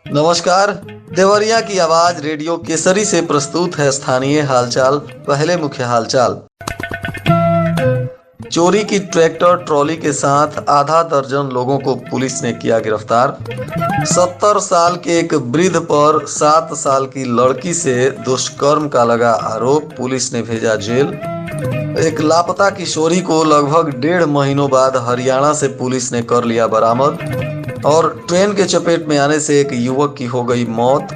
नमस्कार। देवरिया की आवाज रेडियो केसरी से प्रस्तुत है स्थानीय हालचाल। पहले मुख्य हालचाल। चोरी की ट्रैक्टर ट्रॉली के साथ आधा दर्जन लोगों को पुलिस ने किया गिरफ्तार। 70 साल के एक वृद्ध पर 7 साल की लड़की से दुष्कर्म का लगा आरोप, पुलिस ने भेजा जेल। एक लापता किशोरी को लगभग 1.5 महीनों बाद हरियाणा से पुलिस ने कर लिया बरामद। और ट्रेन के चपेट में आने से एक युवक की हो गई मौत।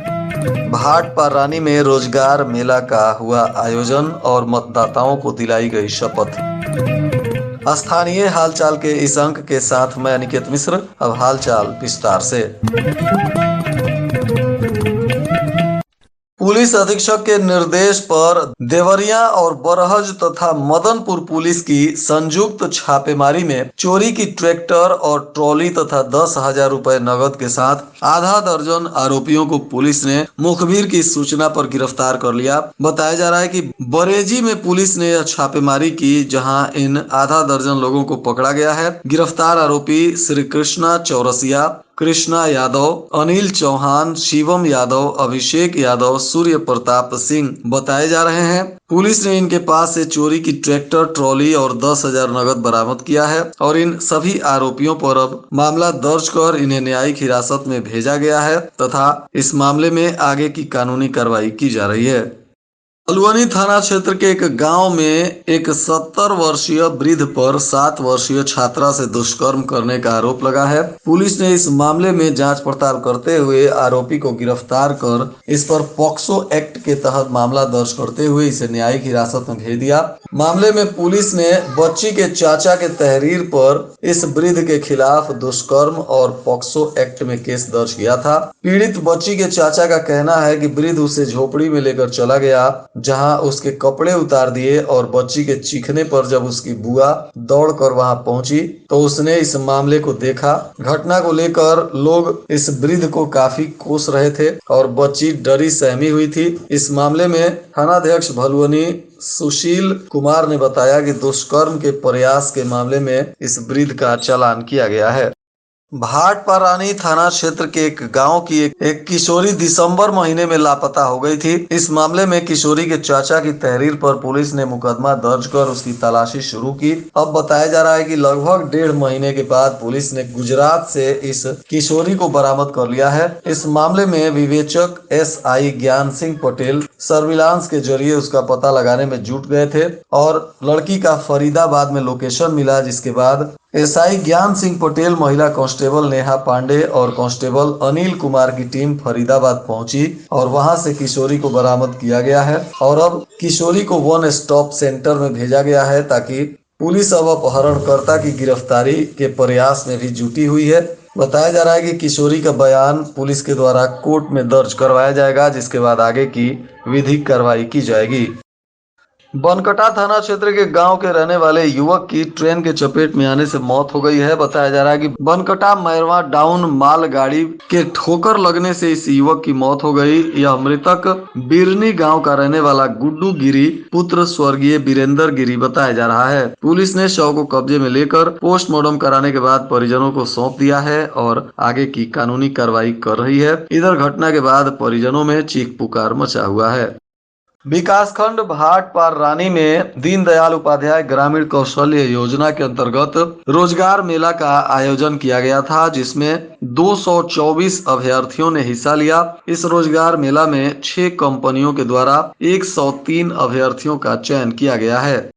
भाटपारानी में रोजगार मेला का हुआ आयोजन और मतदाताओं को दिलाई गई शपथ। स्थानीय हालचाल के इस अंक के साथ मैं अनिकेत मिश्र। अब हालचाल विस्तार से। पुलिस अधीक्षक के निर्देश पर देवरिया और बरहज तथा मदनपुर पुलिस की संयुक्त छापेमारी में चोरी की ट्रैक्टर और ट्रॉली तथा 10,000 रुपए नगद के साथ आधा दर्जन आरोपियों को पुलिस ने मुखबिर की सूचना पर गिरफ्तार कर लिया। बताया जा रहा है कि बरेजी में पुलिस ने यह छापेमारी की, जहां इन आधा दर्जन लोगों को पकड़ा गया है। गिरफ्तार आरोपी श्री कृष्णा चौरसिया, कृष्णा यादव, अनिल चौहान, शिवम यादव, अभिषेक यादव, सूर्य प्रताप सिंह बताए जा रहे हैं। पुलिस ने इनके पास से चोरी की ट्रैक्टर ट्रॉली और 10,000 नगद बरामद किया है और इन सभी आरोपियों पर अब मामला दर्ज कर इन्हें न्यायिक हिरासत में भेजा गया है तथा इस मामले में आगे की कानूनी कार्रवाई की जा रही है। अलुअनी थाना क्षेत्र के एक गांव में एक 70 वर्षीय वृद्ध पर 7 वर्षीय छात्रा से दुष्कर्म करने का आरोप लगा है। पुलिस ने इस मामले में जांच पड़ताल करते हुए आरोपी को गिरफ्तार कर इस पर पॉक्सो एक्ट के तहत मामला दर्ज करते हुए इसे न्यायिक हिरासत में भेज दिया। मामले में पुलिस ने बच्ची के चाचा के तहरीर पर इस वृद्ध के खिलाफ दुष्कर्म और पॉक्सो एक्ट में केस दर्ज किया था। पीड़ित बच्ची के चाचा का कहना है कि वृद्ध उसे झोपड़ी में लेकर चला गया, जहां उसके कपड़े उतार दिए और बच्ची के चीखने पर जब उसकी बुआ दौड़कर वहां पहुंची तो उसने इस मामले को देखा। घटना को लेकर लोग इस वृद्ध को काफी कोस रहे थे और बच्ची डरी सहमी हुई थी। इस मामले में थानाध्यक्ष भलुअनी सुशील कुमार ने बताया कि दुष्कर्म के प्रयास के मामले में इस वृद्ध का चालान किया गया है। भाटपारानी थाना क्षेत्र के एक गांव की एक किशोरी दिसंबर महीने में लापता हो गई थी। इस मामले में किशोरी के चाचा की तहरीर पर पुलिस ने मुकदमा दर्ज कर उसकी तलाशी शुरू की। अब बताया जा रहा है कि लगभग 1.5 महीने के बाद पुलिस ने गुजरात से इस किशोरी को बरामद कर लिया है। इस मामले में विवेचक SI ज्ञान सिंह पटेल सर्विलांस के जरिए उसका पता लगाने में जुट गए थे और लड़की का फरीदाबाद में लोकेशन मिला, जिसके बाद SI ज्ञान सिंह पटेल, महिला कांस्टेबल नेहा पांडे और कांस्टेबल अनिल कुमार की टीम फरीदाबाद पहुंची और वहां से किशोरी को बरामद किया गया है और अब किशोरी को 1 स्टॉप सेंटर में भेजा गया है ताकि पुलिस अब अपहरणकर्ता की गिरफ्तारी के प्रयास में भी जुटी हुई है। बताया जा रहा है कि किशोरी का बयान पुलिस के द्वारा कोर्ट में दर्ज करवाया जाएगा, जिसके बाद आगे की विधिक कार्रवाई की जाएगी। बनकटा थाना क्षेत्र के गांव के रहने वाले युवक की ट्रेन के चपेट में आने से मौत हो गई है। बताया जा रहा है कि बनकटा मैरवा डाउन मालगाड़ी के ठोकर लगने से इस युवक की मौत हो गई। यह मृतक बिरनी गांव का रहने वाला गुड्डू गिरी पुत्र स्वर्गीय वीरेंद्र गिरी बताया जा रहा है। पुलिस ने शव को कब्जे में लेकर पोस्टमार्टम कराने के बाद परिजनों को सौंप दिया है और आगे की कानूनी कार्रवाई कर रही है। इधर घटना के बाद परिजनों में चीख पुकार मचा हुआ है। विकासखंड भाटपारानी में दीनदयाल उपाध्याय ग्रामीण कौशल्य योजना के अंतर्गत रोजगार मेला का आयोजन किया गया था, जिसमें 224 अभ्यर्थियों ने हिस्सा लिया। इस रोजगार मेला में 6 कंपनियों के द्वारा 103 अभ्यर्थियों का चयन किया गया है।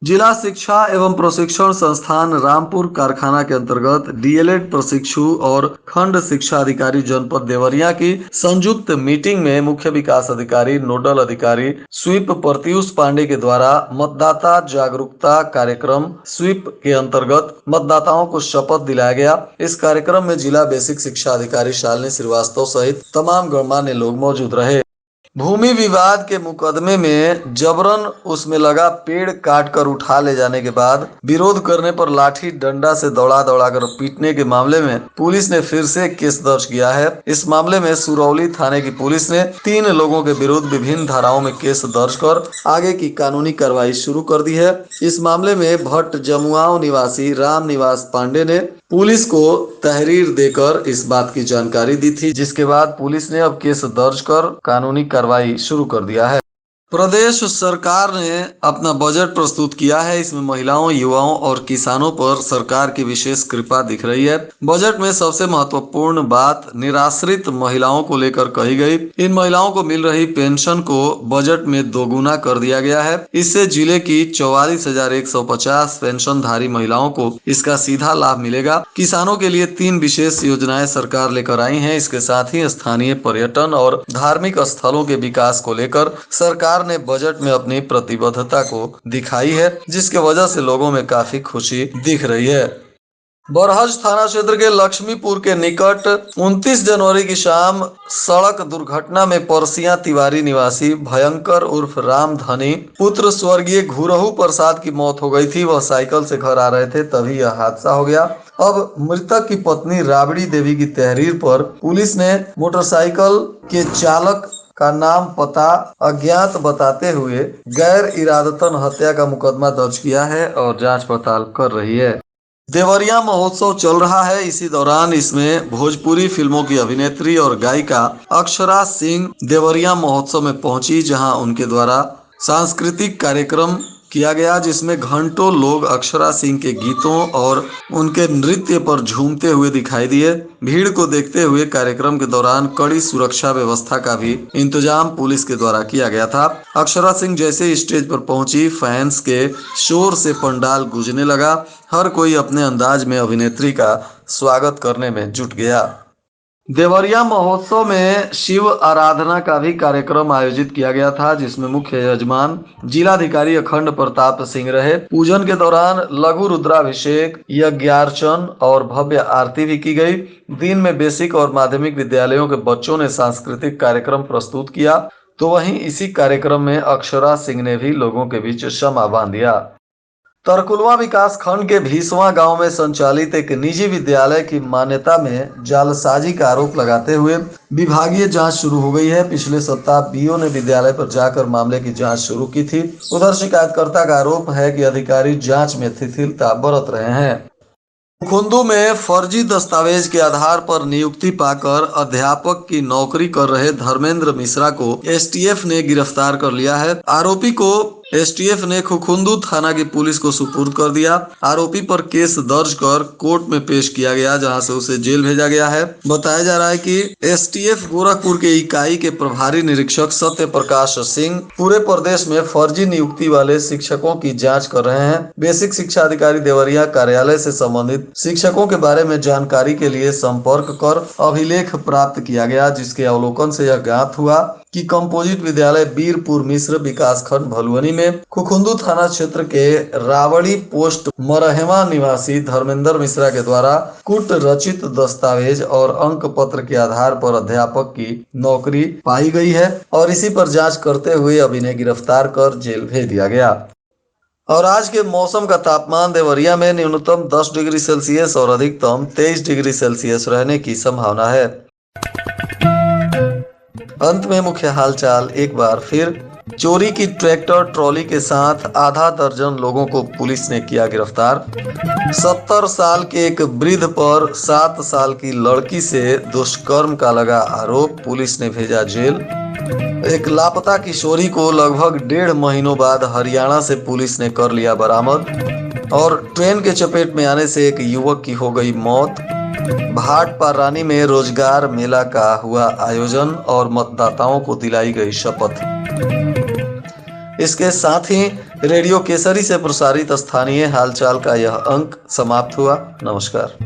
जिला शिक्षा एवं प्रशिक्षण संस्थान रामपुर कारखाना के अंतर्गत DLED प्रशिक्षु और खंड शिक्षा अधिकारी जनपद देवरिया की संयुक्त मीटिंग में मुख्य विकास अधिकारी नोडल अधिकारी स्वीप प्रत्युष पांडे के द्वारा मतदाता जागरूकता कार्यक्रम स्वीप के अंतर्गत मतदाताओं को शपथ दिलाया गया। इस कार्यक्रम में जिला बेसिक शिक्षा अधिकारी शालिनी श्रीवास्तव सहित तमाम गणमान्य लोग मौजूद रहे। भूमि विवाद के मुकदमे में जबरन उसमें लगा पेड़ काट कर उठा ले जाने के बाद विरोध करने पर लाठी डंडा से दौड़ा दौड़ा कर पीटने के मामले में पुलिस ने फिर से केस दर्ज किया है। इस मामले में सुरौली थाने की पुलिस ने 3 लोगों के विरुद्ध विभिन्न धाराओं में केस दर्ज कर आगे की कानूनी कार्रवाई शुरू कर दी है। इस मामले में भट्ट जमुआव निवासी राम निवास पांडे ने पुलिस को तहरीर देकर इस बात की जानकारी दी थी, जिसके बाद पुलिस ने अब केस दर्ज कर कानूनी कार्रवाई शुरू कर दिया है। प्रदेश सरकार ने अपना बजट प्रस्तुत किया है। इसमें महिलाओं, युवाओं और किसानों पर सरकार की विशेष कृपा दिख रही है। बजट में सबसे महत्वपूर्ण बात निराश्रित महिलाओं को लेकर कही गई। इन महिलाओं को मिल रही पेंशन को बजट में दोगुना कर दिया गया है। इससे जिले की 44,150 पेंशनधारी महिलाओं को इसका सीधा लाभ मिलेगा। किसानों के लिए 3 विशेष योजनाएं सरकार लेकर आई है। इसके साथ ही स्थानीय पर्यटन और धार्मिक स्थलों के विकास को लेकर सरकार ने बजट में अपनी प्रतिबद्धता को दिखाई है, जिसके वजह से लोगों में काफी खुशी दिख रही है। बरहज थाना क्षेत्र के लक्ष्मीपुर के निकट 29 जनवरी की शाम सड़क दुर्घटना में परसिया तिवारी निवासी भयंकर उर्फ राम धनी पुत्र स्वर्गीय घुरहू प्रसाद की मौत हो गई थी। वह साइकिल से घर आ रहे थे, तभी यह हादसा हो गया। अब मृतक की पत्नी राबड़ी देवी की तहरीर पर पुलिस ने मोटरसाइकिल के चालक का नाम पता अज्ञात बताते हुए गैर इरादतन हत्या का मुकदमा दर्ज किया है और जांच पड़ताल कर रही है। देवरिया महोत्सव चल रहा है। इसी दौरान इसमें भोजपुरी फिल्मों की अभिनेत्री और गायिका अक्षरा सिंह देवरिया महोत्सव में पहुंची, जहां उनके द्वारा सांस्कृतिक कार्यक्रम किया गया, जिसमें घंटों लोग अक्षरा सिंह के गीतों और उनके नृत्य पर झूमते हुए दिखाई दिए। भीड़ को देखते हुए कार्यक्रम के दौरान कड़ी सुरक्षा व्यवस्था का भी इंतजाम पुलिस के द्वारा किया गया था। अक्षरा सिंह जैसे स्टेज पर पहुंची, फैंस के शोर से पंडाल गूंजने लगा। हर कोई अपने अंदाज में अभिनेत्री का स्वागत करने में जुट गया। देवरिया महोत्सव में शिव आराधना का भी कार्यक्रम आयोजित किया गया था, जिसमें मुख्य यजमान जिलाधिकारी अखंड प्रताप सिंह रहे। पूजन के दौरान लघु रुद्राभिषेक, यज्ञार्चन और भव्य आरती भी की गई। दिन में बेसिक और माध्यमिक विद्यालयों के बच्चों ने सांस्कृतिक कार्यक्रम प्रस्तुत किया, तो वहीं इसी कार्यक्रम में अक्षरा सिंह ने भी लोगों के बीच शमा बांध दिया। तरकुलवा विकास खंड के भीसवा गांव में संचालित एक निजी विद्यालय की मान्यता में जालसाजी का आरोप लगाते हुए विभागीय जांच शुरू हो गई है। पिछले सप्ताह बीओ ने विद्यालय पर जाकर मामले की जांच शुरू की थी। उधर शिकायतकर्ता का आरोप है कि अधिकारी जांच में शिथिलता बरत रहे हैं। खुंदू में फर्जी दस्तावेज के आधार पर नियुक्ति पाकर अध्यापक की नौकरी कर रहे धर्मेंद्र मिश्रा को एसटीएफ ने गिरफ्तार कर लिया है। आरोपी को एसटीएफ ने खुखुंदू थाना की पुलिस को सुपुर्द कर दिया। आरोपी पर केस दर्ज कर कोर्ट में पेश किया गया, जहां से उसे जेल भेजा गया है। बताया जा रहा है कि एसटीएफ गोरखपुर के इकाई के प्रभारी निरीक्षक सत्य प्रकाश सिंह पूरे प्रदेश में फर्जी नियुक्ति वाले शिक्षकों की जांच कर रहे हैं। बेसिक शिक्षा अधिकारी देवरिया कार्यालय से संबंधित शिक्षकों के बारे में जानकारी के लिए संपर्क कर अभिलेख प्राप्त किया गया, जिसके अवलोकन से यह ज्ञात हुआ कि कंपोजिट विद्यालय बीरपुर मिश्र विकासखंड भलुवनी में खुखुंदू थाना क्षेत्र के रावड़ी पोस्ट मरहेवा निवासी धर्मेंद्र मिश्रा के द्वारा कूट रचित दस्तावेज और अंक पत्र के आधार पर अध्यापक की नौकरी पाई गई है और इसी पर जांच करते हुए अब इन्हें गिरफ्तार कर जेल भेज दिया गया। और आज के मौसम का तापमान देवरिया में न्यूनतम 10 डिग्री सेल्सियस और अधिकतम 23 डिग्री सेल्सियस रहने की संभावना है। अंत में मुख्य हालचाल एक बार फिर। चोरी की ट्रैक्टर ट्रॉली के साथ आधा दर्जन लोगों को पुलिस ने किया गिरफ्तार। 70 साल के एक वृद्ध पर 7 साल की लड़की से दुष्कर्म का लगा आरोप, पुलिस ने भेजा जेल। एक लापता किशोरी को लगभग 1.5 महीनों बाद हरियाणा से पुलिस ने कर लिया बरामद। और ट्रेन के चपेट में आने से एक युवक की हो गई मौत। भाटपारानी में रोजगार मेला का हुआ आयोजन और मतदाताओं को दिलाई गई शपथ। इसके साथ ही रेडियो केसरी से प्रसारित स्थानीय हालचाल का यह अंक समाप्त हुआ। नमस्कार।